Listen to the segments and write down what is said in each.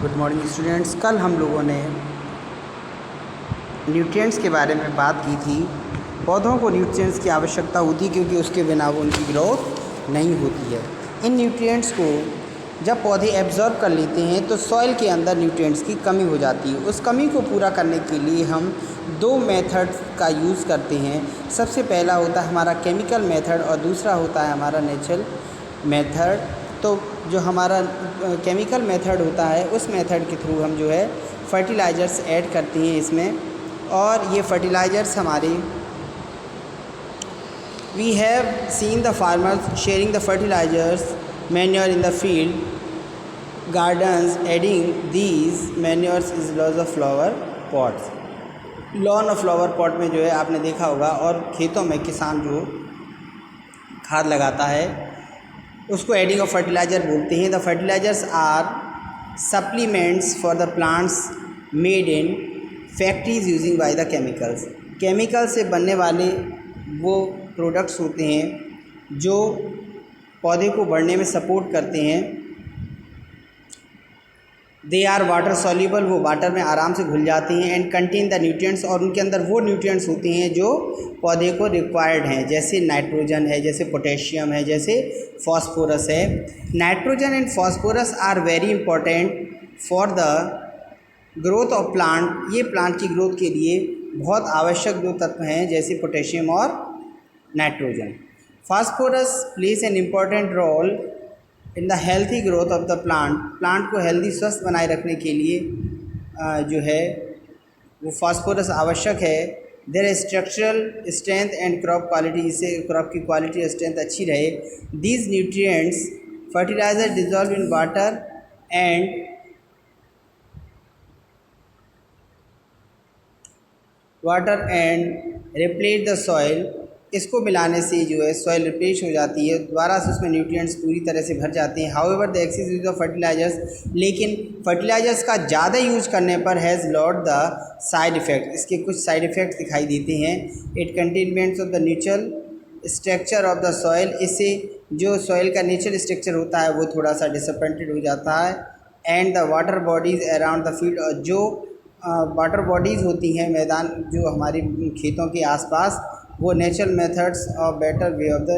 Good morning students. कल हम लोगों ने न्यूट्रिएंट्स के बारे में बात की थी। पौधों को न्यूट्रिएंट्स की आवश्यकता होती है क्योंकि उसके बिना वो उनकी ग्रोथ नहीं होती है। इन न्यूट्रिएंट्स को जब पौधे एब्जॉर्ब कर लेते हैं तो सॉइल के अंदर न्यूट्रिएंट्स की कमी हो जाती है। उस कमी को पूरा करने के लिए हम दो मेथड्स का यूज़ करते हैं। सबसे पहला होता है हमारा केमिकल मेथड और दूसरा होता है हमारा नेचुरल मेथड। तो जो हमारा केमिकल मेथड होता है उस मेथड के थ्रू हम जो है फर्टिलाइज़र्स ऐड करते हैं इसमें, और ये फर्टिलाइज़र्स हमारे we have seen the farmers sharing the fertilisers manure in the field gardens adding these manures is lawns of flower pots. Lawn of flower pot में जो है आपने देखा होगा, और खेतों में किसान जो खाद लगाता है उसको एडिंग ऑफ फर्टिलाइज़र बोलते हैं। The fertilisers are supplements for the plants made in factories using by the chemicals. Chemical से बनने वाले वो प्रोडक्ट्स होते हैं जो पौधे को बढ़ने में सपोर्ट करते हैं। दे आर वाटर सॉल्यूबल, वो वाटर में आराम से घुल जाते हैं। एंड कंटेन द न्यूट्रिएंट्स, और उनके अंदर वो न्यूट्रिएंट्स होते हैं जो पौधे को रिक्वायर्ड हैं, जैसे नाइट्रोजन है, जैसे पोटेशियम है, जैसे फॉस्फोरस है। Nitrogen and phosphorus are very important for the growth of plant. ये प्लांट की ग्रोथ के लिए बहुत आवश्यक दो तत्व हैं, जैसे पोटेशियम और nitrogen. Phosphorus plays an important role in the healthy growth of the plant. Plant को हेल्दी स्वस्थ बनाए रखने के लिए जो है वो फॉस्फोरस आवश्यक है। Their structural strength and crop quality, इससे क्रॉप की क्वालिटी स्ट्रेंथ अच्छी रहे। These nutrients fertiliser dissolve in water and replace the soil. इसको मिलाने से जो है सॉइल रिप्लेस हो जाती है, दोबारा से उसमें न्यूट्रिएंट्स पूरी तरह से भर जाते हैं। However the excess use of fertilisers, लेकिन फर्टिलाइजर्स का ज़्यादा यूज करने पर has lot the side effect, इसके कुछ साइड इफ़ेक्ट्स दिखाई देते हैं। It containments of the natural structure of the soil, इससे जो सॉइल का नेचुरल स्ट्रक्चर होता है वो थोड़ा सा डिसअपॉइंटेड हो जाता है। And the water bodies around the field, और जो वाटर बॉडीज़ होती हैं मैदान जो हमारे खेतों के आसपास, वो नेचुरल मेथड्स और better way of the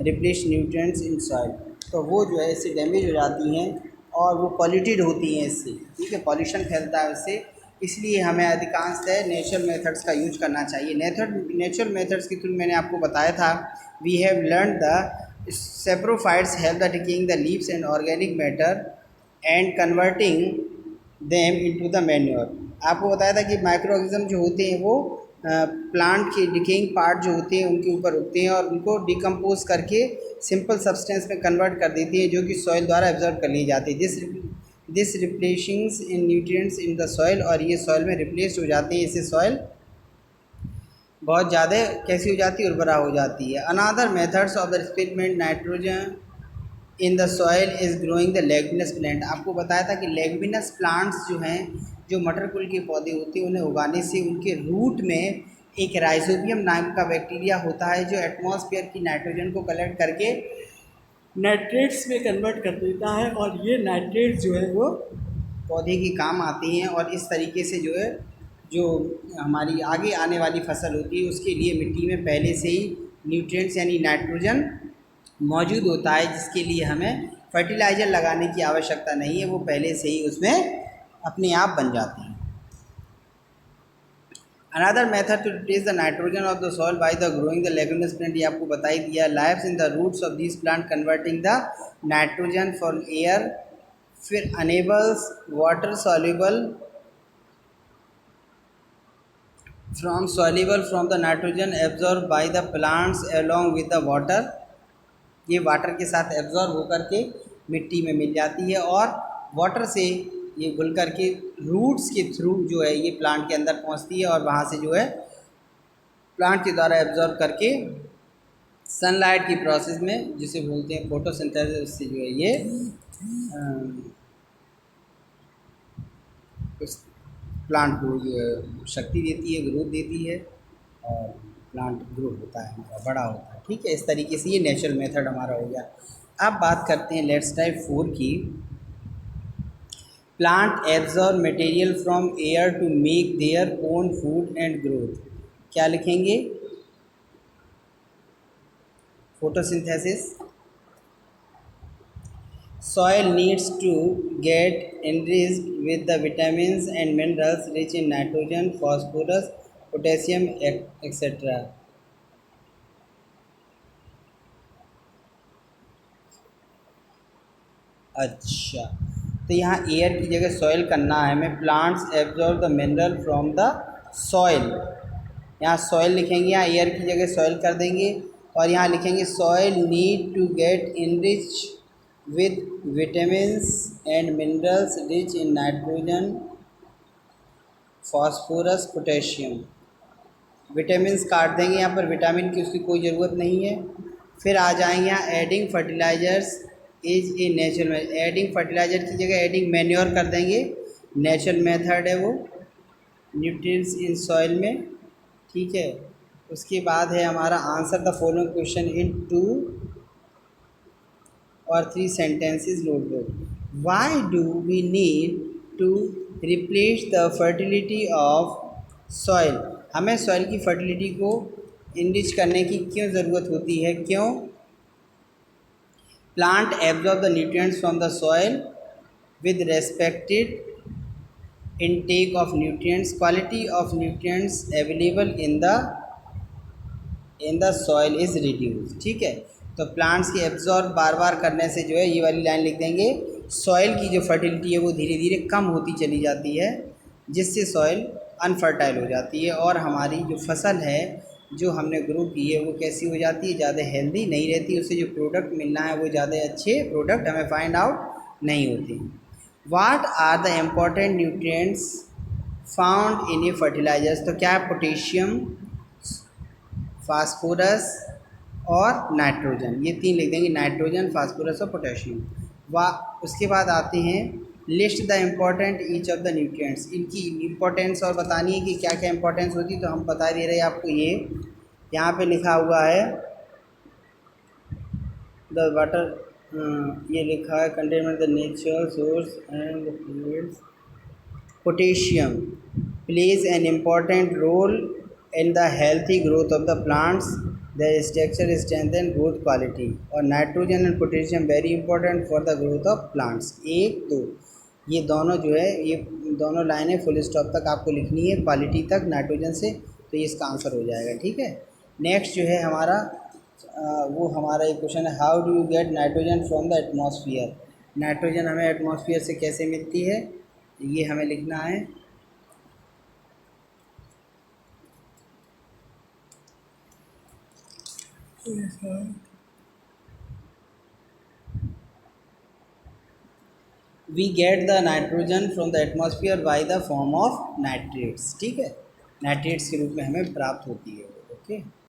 replace nutrients in soil, तो वो जो है इससे डैमेज हो जाती हैं और वो पॉल्यूटेड होती हैं इससे, ठीक है, पॉल्यूशन फैलता है उससे। इसलिए हमें अधिकांशतः नेचुरल मेथड्स का यूज करना चाहिए। नेचुरल मेथड्स के थ्रू मैंने आपको बताया था, we have learn the saprophytes help the taking the leaves and organic matter and converting them into the manure. आपको बताया था कि माइक्रो ऑर्गेनिज्म जो होते हैं वो प्लांट के डिकेइंग पार्ट जो होते हैं उनके ऊपर उगते हैं और उनको डिकम्पोज करके सिंपल सब्सटेंस में कन्वर्ट कर देती है, जो कि सॉइल द्वारा एब्जॉर्ब कर ली जाती है। This replacings in nutrients in the soil, और ये सॉइल में रिप्लेस हो जाते हैं। इससे सॉइल बहुत ज़्यादा कैसी हो जाती है, उर्वरा हो जाती है। Another methods of the replacement nitrogen in the soil is growing the leguminous plant. आपको बताया था कि लेगमिनस प्लांट्स जो हैं, जो मटर कुल के पौधे होते हैं, उन्हें उगाने से उनके रूट में एक राइजोबियम नाम का बैक्टीरिया होता है जो एटमॉस्फेयर की नाइट्रोजन को कलेक्ट करके नाइट्रेट्स में कन्वर्ट कर देता है, और ये नाइट्रेट्स जो है वो पौधे के काम आते हैं। और इस तरीके से जो है जो हमारी आगे आने वाली फसल होती है उसके लिए मिट्टी में पहले से ही न्यूट्रिएंट्स यानी नाइट्रोजन मौजूद होता है, जिसके लिए हमें फर्टिलाइज़र लगाने की आवश्यकता नहीं है, वो पहले से ही उसमें अपने आप बन जाती हैं। Another method to replace the nitrogen of the soil by the growing the leguminous plant, ये आपको बता ही दिया। Lives in the roots of this plant converting the nitrogen from air, फिर enables water soluble from the nitrogen absorb by the plants along with the water. ये water के साथ absorb होकर के मिट्टी में मिल जाती है, और वाटर से ये घुल करके रूट्स के थ्रू जो है ये प्लांट के अंदर पहुंचती है, और वहाँ से जो है प्लांट के द्वारा एब्जॉर्ब करके सनलाइट की प्रोसेस में, जिसे बोलते हैं फोटोसिंथेसिस, उससे जो है ये उस प्लांट को जो है शक्ति देती है, ग्रोथ देती है, और प्लांट ग्रो होता है, हमारा बड़ा होता है, ठीक है। इस तरीके से ये नेचुरल मेथड हमारा हो गया। अब बात करते हैं लेट्स टाइप 4 की। Plant absorb material from air to make their own food and growth. क्या लिखेंगे? Photosynthesis. Soil needs to get enriched with the vitamins and minerals rich in nitrogen, phosphorus, potassium, etc. अच्छा, तो यहाँ air की जगह soil करना है हमें। Plants absorb the mineral from the soil. यहाँ सॉइल लिखेंगे, यहाँ एयर की जगह सॉइल कर देंगे और यहाँ लिखेंगे soil need to get enrich with vitamins and minerals rich in nitrogen, phosphorus, potassium। Vitamins काट देंगे, यहाँ पर विटामिन की उसकी कोई ज़रूरत नहीं है। फिर आ जाएंगे यहाँ adding fertilisers is a natural. Adding fertiliser की जगह एडिंग मैन्योर कर देंगे, नेचुरल मेथड है वो, न्यूट्रिएंट्स इन सॉइल में। ठीक है, उसके बाद है हमारा answer the following question in 2 or 3 sentences notebook। Why do we need to replace the fertility of soil? हमें सॉइल की फर्टिलिटी को इनरिच करने की क्यों ज़रूरत होती है? क्यों? Plant absorb the nutrients from the soil with respected intake of nutrients, quality of nutrients available in the soil is reduced। ठीक है, तो प्लांट्स के एब्जॉर्ब बार बार करने से जो है, ये वाली लाइन लिख देंगे, सॉइल की जो फर्टिलिटी है वो धीरे धीरे कम होती चली जाती है, जिससे सॉइल अनफर्टाइल हो जाती है और हमारी जो फसल है जो हमने ग्रो की है वो कैसी हो जाती है? ज़्यादा हेल्दी नहीं रहती, उससे जो प्रोडक्ट मिलना है वो ज़्यादा अच्छे प्रोडक्ट हमें फाइंड आउट नहीं होते। What are the important nutrients found in a fertilisers? तो क्या है? पोटेशियम, फास्फोरस और नाइट्रोजन। ये 3 लिख देंगे, नाइट्रोजन, फास्फोरस और पोटेशियम। उसके बाद आते हैं list the important each of the nutrients. इनकी इम्पोर्टेंस और बतानी है कि क्या क्या इंपॉर्टेंस होती है, तो हम बता दे रहे हैं आपको। ये यहाँ पे लिखा हुआ है द वाटर, ये लिखा है containment the natural source and fluids. Potassium plays an important role in the healthy growth of the plants, their structure, strength and growth quality। और nitrogen and potassium very important for the growth of plants. 1 2 ये दोनों जो है, ये दोनों लाइनें full stop तक आपको लिखनी है, क्वालिटी तक नाइट्रोजन से, तो ये इसका आंसर हो जाएगा। ठीक है, नेक्स्ट जो है हमारा वो हमारा एक क्वेश्चन है, how do you get nitrogen from the atmosphere? Nitrogen हमें एटमॉस्फियर से कैसे मिलती है, ये हमें लिखना है। We get the nitrogen from the atmosphere by the form of nitrates. ठीक है, नाइट्रेट्स के रूप में हमें प्राप्त होती है। ओके।